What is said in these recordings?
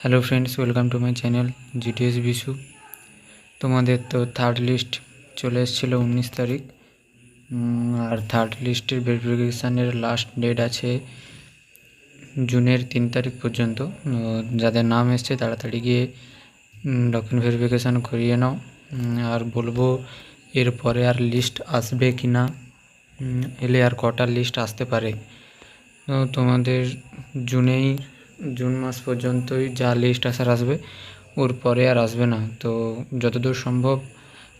Hello friends, welcome to my channel GTS Bishu. তোমাদের তো third list চলে এসেছিলো 19 তারিখ, আর থার্ড লিস্টের ভেরিফিকেশানের লাস্ট ডেট আছে জুনের 3 তারিখ পর্যন্ত। যাদের নাম এসছে তাড়াতাড়ি গিয়ে ডকুমেন্ট ভেরিফিকেশান করিয়ে নাও। আর বলবো এরপরে আর লিস্ট আসবে কি না, এলে আর কটা লিস্ট আসতে পারে। তো তোমাদের জুন মাস পর্যন্তই যা লিস্ট আসবে, ওর পরে আর আসবে না। তো যতদূর সম্ভব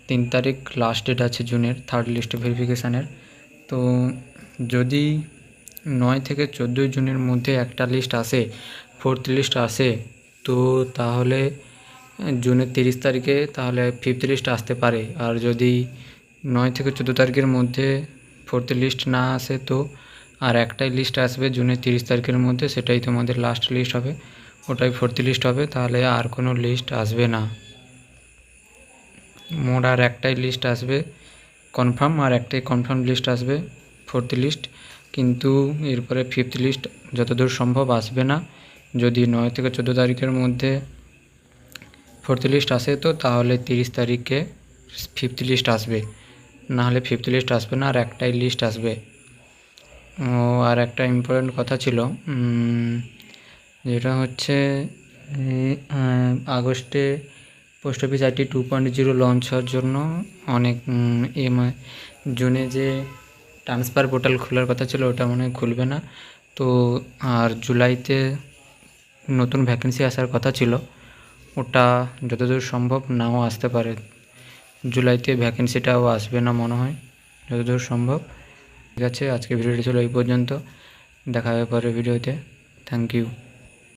3 তারিখ লাস্ট ডেট আছে জুনের থার্ড লিস্ট ভেরিফিকেশানের। তো যদি 9 থেকে 14 জুনের মধ্যে একটা লিস্ট আসে, ফোর্থ লিস্ট আসে, তো তাহলে জুনের 30 তারিখে তাহলে ফিফথ লিস্ট আসতে পারে। আর যদি 9 থেকে 14 তারিখের মধ্যে ফোর্থ লিস্ট না আসে, তো আর একটাই লিস্ট আসবে জুনের 30 তারিখের মধ্যে, সেটাই তোমাদের লাস্ট লিস্ট হবে, ওটাই ফোর্থ লিস্ট হবে। তাহলে আর কোনো লিস্ট আসবে না, মোট আর একটাই লিস্ট আসবে কনফার্ম, আর একটাই কনফার্ম লিস্ট আসবে ফোর্থ লিস্ট। কিন্তু এরপরে ফিফথ লিস্ট যতদূর সম্ভব আসবে না। যদি 9 থেকে 14 তারিখের মধ্যে ফোর্থ লিস্ট আসে, তো তাহলে 30 তারিখে ফিফথ লিস্ট আসবে, নাহলে ফিফথ লিস্ট আসবে না, আর একটাই লিস্ট আসবে। আর একটা ইম্পর্ট্যান্ট কথা ছিল, যেটা হচ্ছে আগস্টে পোস্ট অফিস আইটি 2.0 লঞ্চ হওয়ার জন্য অনেক জুনে যে ট্রান্সফার পোর্টাল খোলার কথা ছিল, ওটা মনে হয় খুলবে না। তো আর জুলাইতে নতুন ভ্যাকেন্সি আসার কথা ছিল, ওটা যতদূর সম্ভব নাও আসতে পারে। জুলাইতে ভ্যাকেন্সিটাও আসবে না মনে হয়, যতদূর সম্ভব। ঠিক আছে, আজকে ভিডিওটি ছিল এই পর্যন্ত, দেখা হবে পরের ভিডিওতে। Thank you.